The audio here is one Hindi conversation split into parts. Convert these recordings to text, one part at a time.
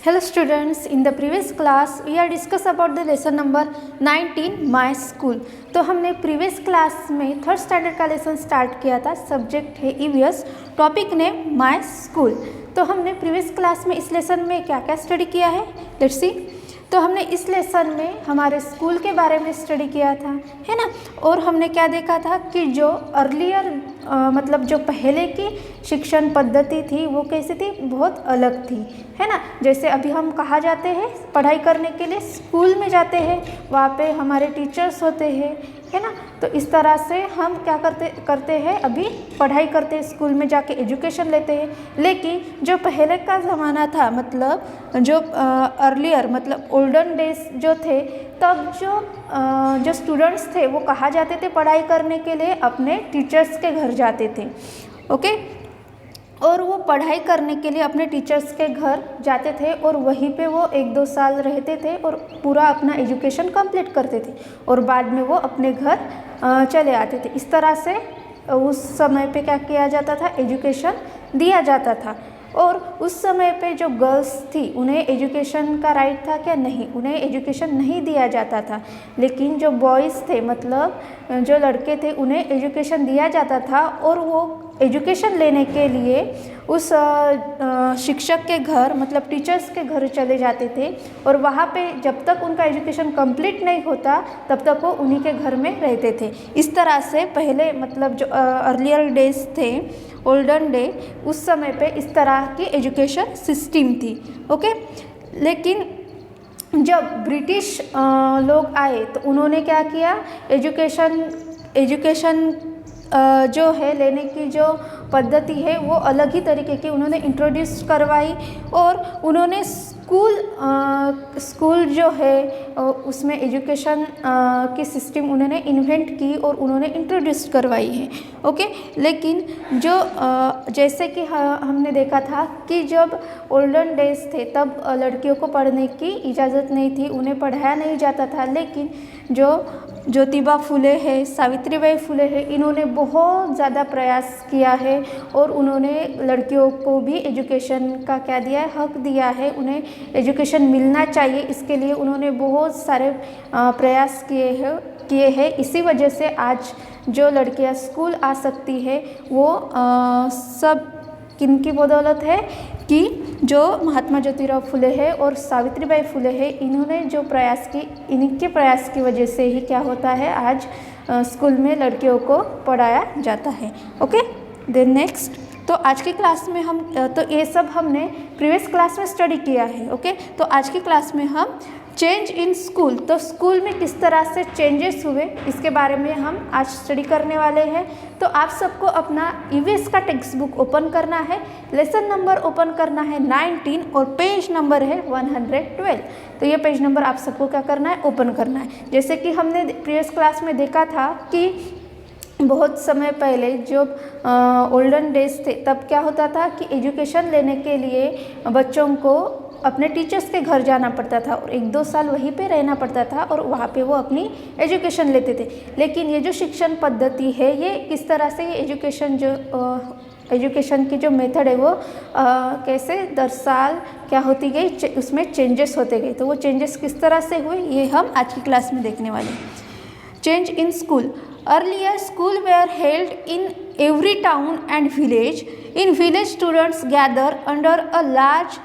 Hello students, in the previous class we are discuss about the lesson number 19 My School। तो हमने प्रीवियस क्लास में थर्ड स्टैंडर्ड का लेसन स्टार्ट किया था। सब्जेक्ट है EVS, topic name my school. तो हमने प्रीवियस क्लास में इस लेसन में क्या क्या स्टडी किया है, लेट्स सी। तो हमने इस लेसन में हमारे स्कूल के बारे में स्टडी किया था, है ना। और हमने क्या देखा था कि जो अर्लियर मतलब जो पहले की शिक्षण पद्धति थी वो कैसी थी, बहुत अलग थी, है ना। जैसे अभी हम कहाँ जाते हैं पढ़ाई करने के लिए, स्कूल में जाते हैं, वहाँ पे हमारे टीचर्स होते हैं, है ना। तो इस तरह से हम क्या करते हैं, अभी पढ़ाई करते हैं, स्कूल में जाके एजुकेशन लेते हैं। लेकिन जो पहले का ज़माना था, मतलब जो अर्लियर मतलब ओल्डन डेज जो थे, तब जो स्टूडेंट्स थे वो कहाँ जाते थे पढ़ाई करने के लिए, अपने टीचर्स के घर जाते थे, ओके। और वो पढ़ाई करने के लिए अपने टीचर्स के घर जाते थे और वहीं पे वो 1-2 साल रहते थे और पूरा अपना एजुकेशन कंप्लीट करते थे और बाद में वो अपने घर चले आते थे। इस तरह से उस समय पे क्या किया जाता था, एजुकेशन दिया जाता था। और उस समय पे जो गर्ल्स थी उन्हें एजुकेशन का राइट था क्या, नहीं, उन्हें एजुकेशन नहीं दिया जाता था। लेकिन जो बॉयज़ थे मतलब जो लड़के थे उन्हें एजुकेशन दिया जाता था और वो एजुकेशन लेने के लिए उस शिक्षक के घर मतलब टीचर्स के घर चले जाते थे और वहाँ पे जब तक उनका एजुकेशन कंप्लीट नहीं होता तब तक वो उन्हीं के घर में रहते थे। इस तरह से पहले मतलब जो अर्लियर डेज थे, ओल्डन डे, उस समय पे इस तरह की एजुकेशन सिस्टम थी, ओके। लेकिन जब ब्रिटिश लोग आए तो उन्होंने क्या किया, एजुकेशन जो है लेने की जो पद्धति है वो अलग ही तरीके की उन्होंने इंट्रोड्यूस करवाई और उन्होंने स्कूल जो है उसमें एजुकेशन की सिस्टम उन्होंने इन्वेंट की और उन्होंने इंट्रोड्यूस करवाई है, ओके। लेकिन जो जैसे कि हमने देखा था कि जब ओल्डन डेज थे तब लड़कियों को पढ़ने की इजाज़त नहीं थी, उन्हें पढ़ाया नहीं जाता था। लेकिन जो ज्योतिबा फुले है, सावित्रीबाई फुले है, इन्होंने बहुत ज़्यादा प्रयास किया है और उन्होंने लड़कियों को भी एजुकेशन का क्या दिया है, हक दिया है, उन्हें एजुकेशन मिलना चाहिए। इसके लिए उन्होंने बहुत सारे प्रयास किए हैं। इसी वजह से आज जो लड़कियां स्कूल आ सकती है वो सब किनकी बदौलत है कि जो महात्मा ज्योतिराव फुले है और सावित्रीबाई फुले है, इन्होंने जो प्रयास की, इनके प्रयास की वजह से ही क्या होता है, आज स्कूल में लड़कियों को पढ़ाया जाता है, ओके। देन नेक्स्ट, तो आज की क्लास में हम तो ये सब हमने प्रीवियस क्लास में स्टडी किया है, ओके। तो आज की क्लास में हम चेंज इन स्कूल, तो स्कूल में किस तरह से चेंजेस हुए इसके बारे में हम आज स्टडी करने वाले हैं। तो आप सबको अपना ईवीएस का टेक्स्ट बुक ओपन करना है, लेसन नंबर ओपन करना है 19 और पेज नंबर है 112। तो ये पेज नंबर आप सबको क्या करना है, ओपन करना है। जैसे कि हमने प्रीवियस क्लास में देखा था कि बहुत समय पहले जब ओल्डन डेज थे तब क्या होता था कि एजुकेशन लेने के लिए बच्चों को अपने टीचर्स के घर जाना पड़ता था और 1-2 साल वहीं पे रहना पड़ता था और वहाँ पे वो अपनी एजुकेशन लेते थे। लेकिन ये जो शिक्षण पद्धति है, ये किस तरह से, ये एजुकेशन की जो मेथड है वो कैसे दर साल क्या होती गई, उसमें चेंजेस होते गए। तो वो चेंजेस किस तरह से हुए ये हम आज की क्लास में देखने वाले हैं। Change in school. Earlier, school were held in every town and village. In village, students gather under a large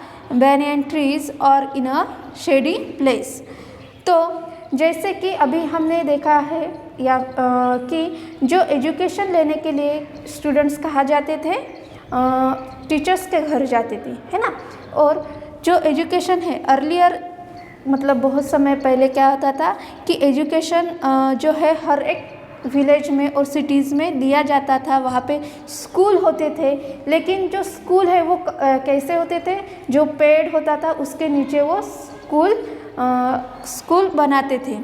banyan trees or in a shady place. तो जैसे कि अभी हमने देखा है कि जो एजुकेशन लेने के लिए स्टूडेंट्स कहाँ जाते थे, टीचर्स के घर जाते थे, है ना। और जो एजुकेशन है अर्लियर मतलब बहुत समय पहले क्या होता था कि एजुकेशन जो है हर एक विलेज में और सिटीज़ में दिया जाता था, वहाँ पे स्कूल होते थे। लेकिन जो स्कूल है वो कैसे होते थे, जो पेड़ होता था उसके नीचे वो स्कूल बनाते थे,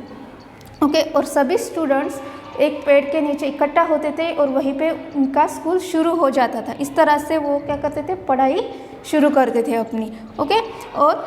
ओके। और सभी स्टूडेंट्स एक पेड़ के नीचे इकट्ठा होते थे और वहीं पे उनका स्कूल शुरू हो जाता था। इस तरह से वो क्या करते थे, पढ़ाई शुरू करते थे अपनी। ओके। और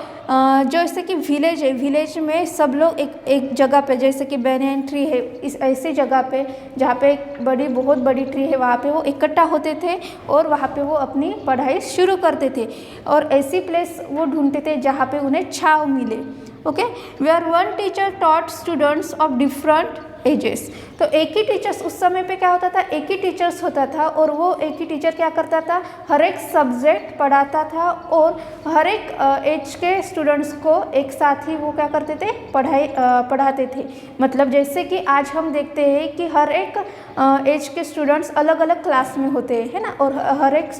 जैसे कि विलेज है, विलेज में सब लोग एक जगह पे, जैसे कि बैनियन ट्री है, इस ऐसी जगह पे जहाँ पे एक बहुत बड़ी ट्री है, वहाँ पे वो इकट्ठा होते थे और वहाँ पे वो अपनी पढ़ाई शुरू करते थे और ऐसी प्लेस वो ढूंढते थे जहाँ पे उन्हें छाँव मिले। Okay. Were one teacher taught students of different ages. तो एक ही टीचर्स, उस समय पे क्या होता था, एक ही टीचर्स होता था और वो एक ही टीचर क्या करता था, हर एक सब्जेक्ट पढ़ाता था और हर एक एज के स्टूडेंट्स को एक साथ ही वो क्या करते थे, पढ़ाते थे। मतलब जैसे कि आज हम देखते हैं कि हर एक एज के स्टूडेंट्स अलग अलग क्लास में होते हैं, है ना, और हर एक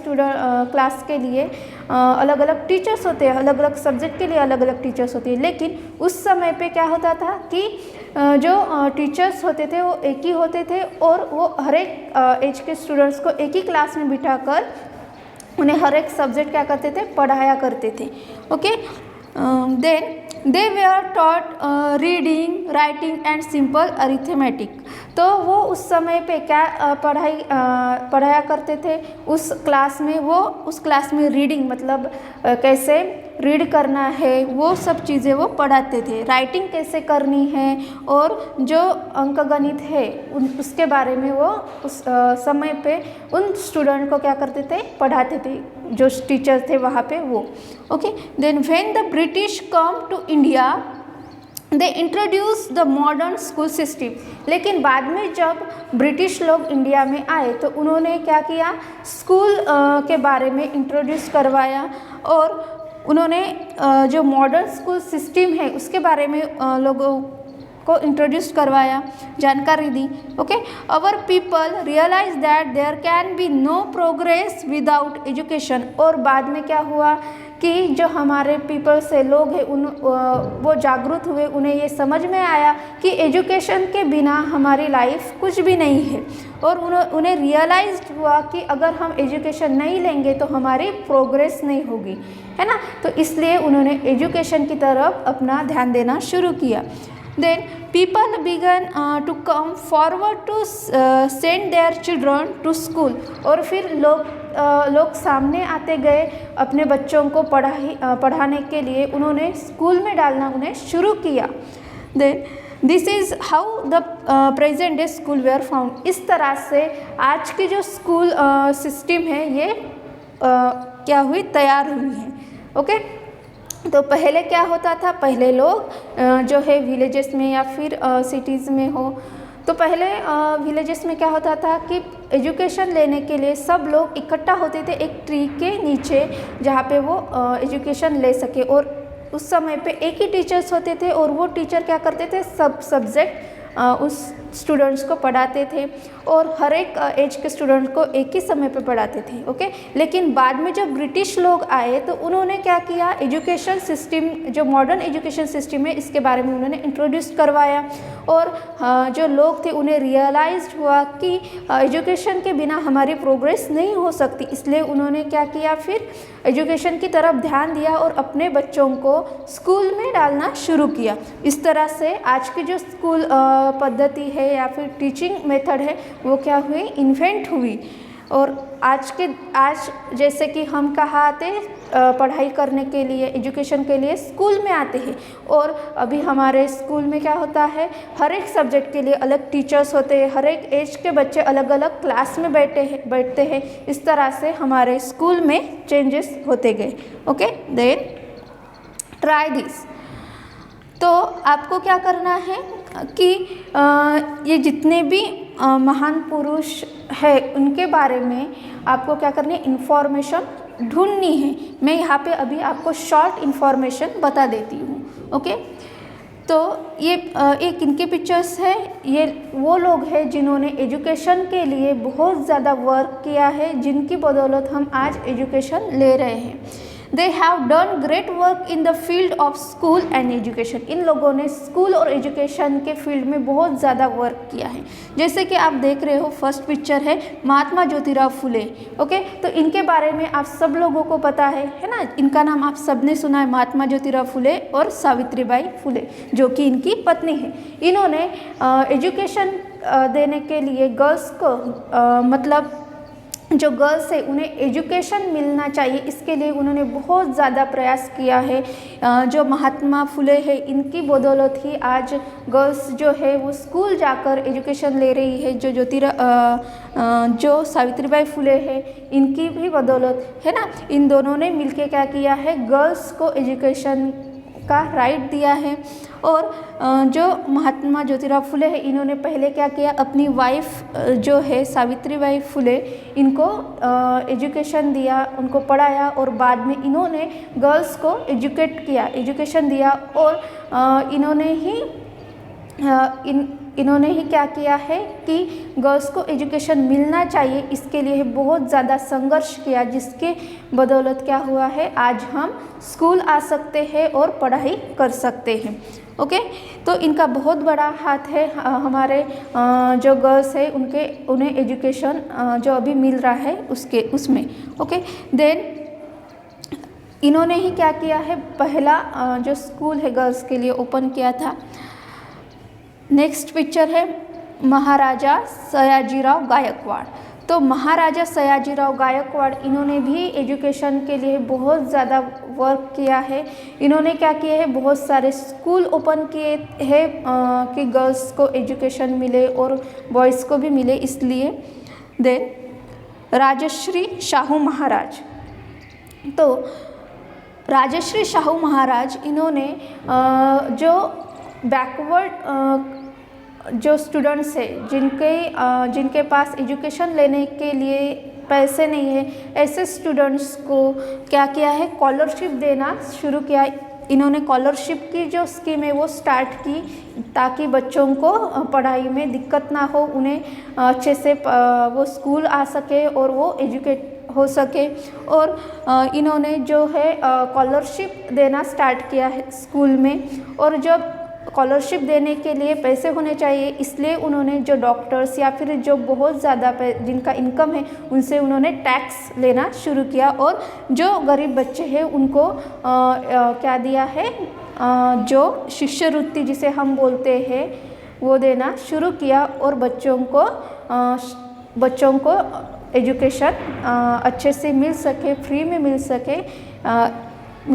क्लास के लिए अलग अलग टीचर्स होते हैं, अलग अलग सब्जेक्ट के लिए अलग अलग टीचर्स होते हैं। लेकिन उस समय पे क्या होता था कि जो टीचर्स होते थे वो एक ही होते थे और वो हर एक एज के स्टूडेंट्स को एक ही क्लास में बिठाकर उन्हें हर एक सब्जेक्ट क्या करते थे, पढ़ाया करते थे। Okay. Then they were taught reading, writing and simple arithmetic. तो वो उस समय पे क्या पढ़ाया करते थे उस क्लास में, वो उस क्लास में रीडिंग मतलब कैसे रीड करना है वो सब चीज़ें वो पढ़ाते थे, राइटिंग कैसे करनी है और जो अंकगणित है उसके बारे में वो उस समय पे उन स्टूडेंट को क्या करते थे, पढ़ाते थे, जो टीचर थे वहाँ पे वो। Okay. Then when the British come to India they introduce the modern school system. लेकिन बाद में जब ब्रिटिश लोग इंडिया में आए तो उन्होंने क्या किया, स्कूल के बारे में इंट्रोड्यूस करवाया और उन्होंने जो मॉडर्न स्कूल सिस्टम है उसके बारे में लोगों को इंट्रोड्यूस करवाया, जानकारी दी। Okay. Our people realize that there can be no progress without education. और बाद में क्या हुआ कि जो हमारे पीपल से लोग हैं वो जागरूक हुए, उन्हें ये समझ में आया कि एजुकेशन के बिना हमारी लाइफ कुछ भी नहीं है और उन्हें रियलाइज हुआ कि अगर हम एजुकेशन नहीं लेंगे तो हमारी प्रोग्रेस नहीं होगी, है ना। तो इसलिए उन्होंने एजुकेशन की तरफ अपना ध्यान देना शुरू किया। Then people began to come forward to send their children to school. और फिर लोग सामने आते गए अपने बच्चों को पढ़ाने के लिए, उन्होंने स्कूल में डालना उन्हें शुरू किया। Then this is how the present day school were found. इस तरह से आज की जो स्कूल सिस्टम है ये क्या हुई, तैयार हुई है। ओके। तो पहले क्या होता था, पहले लोग जो है विलेजेस में या फिर सिटीज़ में हो, तो पहले विलेजेस में क्या होता था कि एजुकेशन लेने के लिए सब लोग इकट्ठा होते थे एक ट्री के नीचे जहाँ पे वो एजुकेशन ले सके। और उस समय पे एक ही टीचर्स होते थे और वो टीचर क्या करते थे, सब सब्जेक्ट उस स्टूडेंट्स को पढ़ाते थे और हर एक एज के स्टूडेंट को एक ही समय पे पढ़ाते थे। ओके। लेकिन बाद में जब ब्रिटिश लोग आए तो उन्होंने क्या किया, एजुकेशन सिस्टम, जो मॉडर्न एजुकेशन सिस्टम है इसके बारे में उन्होंने इंट्रोड्यूस करवाया और जो लोग थे उन्हें रियलाइज हुआ कि एजुकेशन के बिना हमारी प्रोग्रेस नहीं हो सकती। इसलिए उन्होंने क्या किया, फिर एजुकेशन की तरफ ध्यान दिया और अपने बच्चों को स्कूल में डालना शुरू किया। इस तरह से आज की जो स्कूल पद्धति है या फिर टीचिंग मेथड है वो क्या हुई, इन्वेंट हुई। और आज जैसे कि हम कहाँ आते पढ़ाई करने के लिए, एजुकेशन के लिए स्कूल में आते हैं और अभी हमारे स्कूल में क्या होता है, हर एक सब्जेक्ट के लिए अलग टीचर्स होते हैं, हर एक एज के बच्चे अलग अलग क्लास में बैठते हैं। इस तरह से हमारे स्कूल में चेंजेस होते गए। ओके। Then try this. तो आपको क्या करना है कि ये जितने भी महान पुरुष है उनके बारे में आपको क्या करनी है, इन्फॉर्मेशन ढूंढनी है। मैं यहाँ पे अभी आपको शॉर्ट इन्फॉर्मेशन बता देती हूँ। ओके। तो ये एक इनके पिक्चर्स है, ये वो लोग हैं जिन्होंने एजुकेशन के लिए बहुत ज़्यादा वर्क किया है, जिनकी बदौलत हम आज एजुकेशन ले रहे हैं। They have done great work in the field of school and education. इन लोगों ने स्कूल और एजुकेशन के फील्ड में बहुत ज़्यादा वर्क किया है। जैसे कि आप देख रहे हो, फर्स्ट पिक्चर है महात्मा ज्योतिराव फुले। ओके। तो इनके बारे में आप सब लोगों को पता है ना, इनका नाम आप सबने सुना है, महात्मा ज्योतिराव फुले और सावित्रीबाई फुले, जो कि इनकी पत्नी है। इन्होंने एजुकेशन देने के लिए गर्ल्स को मतलब जो गर्ल्स है उन्हें एजुकेशन मिलना चाहिए, इसके लिए उन्होंने बहुत ज़्यादा प्रयास किया है। जो महात्मा फुले है इनकी बदौलत ही आज गर्ल्स जो है वो स्कूल जाकर एजुकेशन ले रही है। जो सावित्रीबाई फुले है इनकी भी बदौलत है ना, इन दोनों ने मिलके क्या किया है, गर्ल्स को एजुकेशन का राइट दिया है। और जो महात्मा ज्योतिराव फुले है इन्होंने पहले क्या किया, अपनी वाइफ जो है सावित्रीबाई फुले इनको एजुकेशन दिया, उनको पढ़ाया और बाद में इन्होंने गर्ल्स को एजुकेशन दिया। और इन्होंने ही क्या किया है कि गर्ल्स को एजुकेशन मिलना चाहिए, इसके लिए बहुत ज़्यादा संघर्ष किया, जिसके बदौलत क्या हुआ है, आज हम स्कूल आ सकते हैं और पढ़ाई कर सकते हैं। ओके, तो इनका बहुत बड़ा हाथ है हमारे जो गर्ल्स है उन्हें एजुकेशन जो अभी मिल रहा है उसमें। ओके, देन इन्होंने ही क्या किया है, पहला जो स्कूल है गर्ल्स के लिए ओपन किया था। नेक्स्ट पिक्चर है महाराजा सयाजीराव गायकवाड़। तो महाराजा सयाजीराव गायकवाड़ इन्होंने भी एजुकेशन के लिए बहुत ज़्यादा वर्क किया है। इन्होंने क्या किया है, बहुत सारे स्कूल ओपन किए हैं कि गर्ल्स को एजुकेशन मिले और बॉयज़ को भी मिले, इसलिए। देन राजश्री शाहू महाराज। तो राजश्री शाहू महाराज इन्होंने जो बैकवर्ड जो स्टूडेंट्स है जिनके पास एजुकेशन लेने के लिए पैसे नहीं है, ऐसे स्टूडेंट्स को क्या किया है, स्कॉलरशिप देना शुरू किया। इन्होंने स्कॉलरशिप की जो स्कीम है वो स्टार्ट की, ताकि बच्चों को पढ़ाई में दिक्कत ना हो, उन्हें अच्छे से वो स्कूल आ सके और वो एजुकेट हो सके। और इन्होंने जो है स्कॉलरशिप देना स्टार्ट किया है स्कूल में। और जब स्कॉलरशिप देने के लिए पैसे होने चाहिए, इसलिए उन्होंने जो डॉक्टर्स या फिर जो बहुत ज़्यादा जिनका इनकम है उनसे उन्होंने टैक्स लेना शुरू किया। और जो गरीब बच्चे हैं उनको क्या दिया है, जो शिष्यवृत्ति जिसे हम बोलते हैं वो देना शुरू किया। और बच्चों को एजुकेशन अच्छे से मिल सके, फ्री में मिल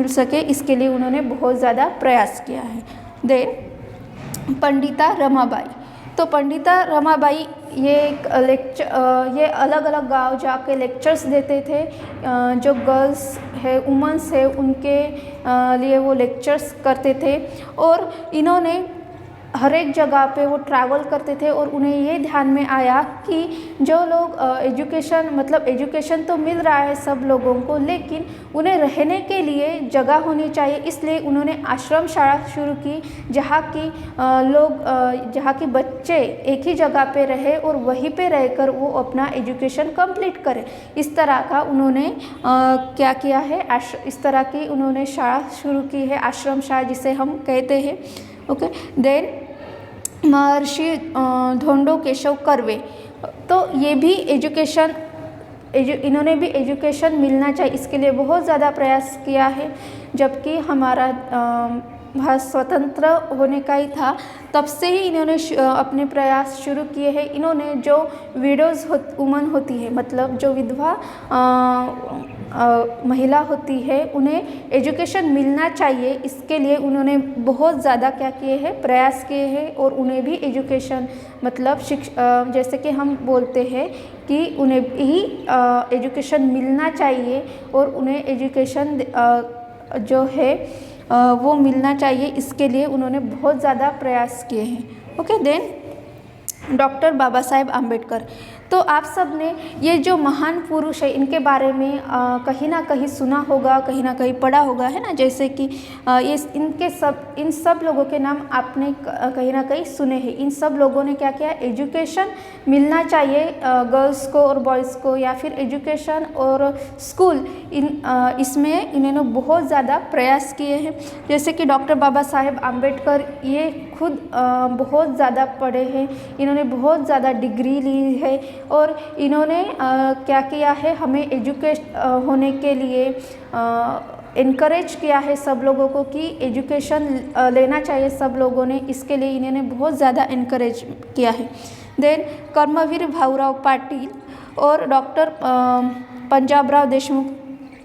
सके, इसके लिए उन्होंने बहुत ज़्यादा प्रयास किया है। पंडिता रमाबाई। तो पंडिता रमाबाई ये अलग अलग गांव जाके लेक्चर्स देते थे। जो गर्ल्स है, वुमेंस है, उनके लिए वो लेक्चर्स करते थे। और इन्होंने हर एक जगह पे वो ट्रैवल करते थे और उन्हें ये ध्यान में आया कि जो लोग एजुकेशन तो मिल रहा है सब लोगों को, लेकिन उन्हें रहने के लिए जगह होनी चाहिए। इसलिए उन्होंने आश्रम शाला शुरू की, जहाँ की बच्चे एक ही जगह पे रहे और वहीं पे रहकर वो अपना एजुकेशन कंप्लीट करें। इस तरह का उन्होंने क्या किया है, इस तरह की उन्होंने शाला शुरू की है, आश्रम शाला जिसे हम कहते हैं। ओके, देन महर्षि ढोंडो केशव कर्वे। तो ये भी इन्होंने भी एजुकेशन मिलना चाहिए, इसके लिए बहुत ज़्यादा प्रयास किया है। जबकि हमारा भारत स्वतंत्र होने का ही था, तब से ही इन्होंने अपने प्रयास शुरू किए हैं। इन्होंने जो विडोज़ वुमन होती है, मतलब जो विधवा महिला होती है, उन्हें एजुकेशन मिलना चाहिए, इसके लिए उन्होंने बहुत ज़्यादा क्या किए हैं, प्रयास किए हैं। और उन्हें भी एजुकेशन मतलब जैसे कि हम बोलते हैं कि उन्हें ही एजुकेशन मिलना चाहिए और उन्हें एजुकेशन जो है वो मिलना चाहिए, इसके लिए उन्होंने बहुत ज़्यादा प्रयास किए हैं। Okay, then doctor Baba Saheb Ambedkar. तो आप सब ने ये जो महान पुरुष है इनके बारे में कहीं ना कहीं सुना होगा, कहीं ना कहीं पढ़ा होगा, है ना। जैसे कि इन सब लोगों के नाम आपने कहीं ना कहीं सुने हैं। इन सब लोगों ने क्या किया, एजुकेशन मिलना चाहिए गर्ल्स को और बॉयज़ को, या फिर एजुकेशन और स्कूल, इसमें इन्होंने बहुत ज़्यादा प्रयास किए हैं। जैसे कि डॉक्टर बाबा साहेब आम्बेडकर ये खुद बहुत ज़्यादा पढ़े हैं, इन्होंने बहुत ज़्यादा डिग्री ली है। और इन्होंने क्या किया है, हमें एजुकेट होने के लिए इनकरेज किया है सब लोगों को कि एजुकेशन लेना चाहिए सब लोगों ने, इसके लिए इन्होंने बहुत ज़्यादा इनकरेज किया है। देन कर्मवीर भाऊराव पाटिल और डॉक्टर पंजाबराव देशमुख,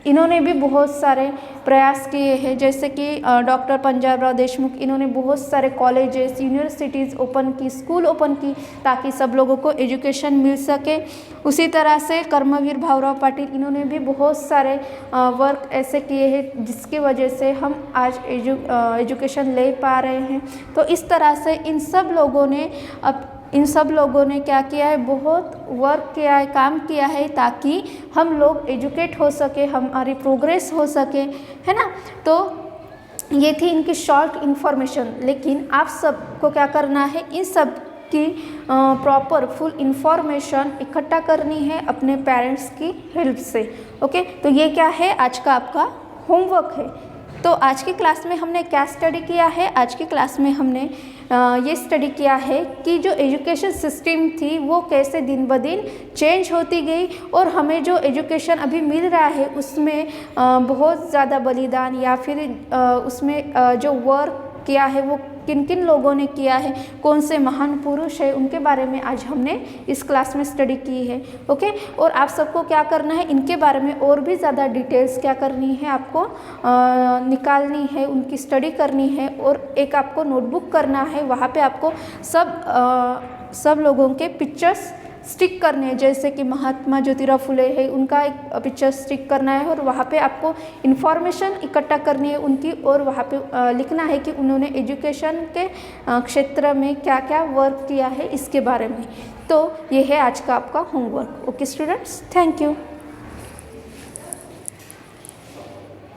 इन्होंने भी बहुत सारे प्रयास किए हैं। जैसे कि डॉक्टर पंजाबराव देशमुख, इन्होंने बहुत सारे कॉलेजेस, यूनिवर्सिटीज़ ओपन की, स्कूल ओपन की, ताकि सब लोगों को एजुकेशन मिल सके। उसी तरह से कर्मवीर भाऊराव पाटिल, इन्होंने भी बहुत सारे वर्क ऐसे किए हैं जिसकी वजह से हम आज एजुकेशन ले पा रहे हैं। तो इस तरह से इन सब लोगों ने क्या किया है, बहुत वर्क किया है, काम किया है, ताकि हम लोग एजुकेट हो सके, हमारी प्रोग्रेस हो सके, है ना। तो ये थी इनकी शॉर्ट इन्फॉर्मेशन। लेकिन आप सबको क्या करना है, इन सब की प्रॉपर फुल इन्फॉर्मेशन इकट्ठा करनी है अपने पेरेंट्स की हेल्प से। ओके, तो ये क्या है, आज का आपका होमवर्क है। तो आज की क्लास में हमने क्या स्टडी किया है, आज की क्लास में हमने ये स्टडी किया है कि जो एजुकेशन सिस्टम थी वो कैसे दिन ब दिन चेंज होती गई, और हमें जो एजुकेशन अभी मिल रहा है उसमें बहुत ज़्यादा बलिदान या फिर उसमें जो वर्क किया है वो किन किन लोगों ने किया है, कौन से महान पुरुष है, उनके बारे में आज हमने इस क्लास में स्टडी की है। ओके, और आप सबको क्या करना है, इनके बारे में और भी ज़्यादा डिटेल्स क्या करनी है, आपको निकालनी है, उनकी स्टडी करनी है, और एक आपको नोटबुक करना है। वहाँ पे आपको सब लोगों के पिक्चर्स स्टिक करने हैं। जैसे कि महात्मा ज्योतिराव फुले है, उनका एक पिक्चर स्टिक करना है, और वहाँ पे आपको इन्फॉर्मेशन इकट्ठा करनी है उनकी, और वहाँ पे लिखना है कि उन्होंने एजुकेशन के क्षेत्र में क्या क्या वर्क किया है इसके बारे में। तो ये है आज का आपका homework. Okay students, thank you.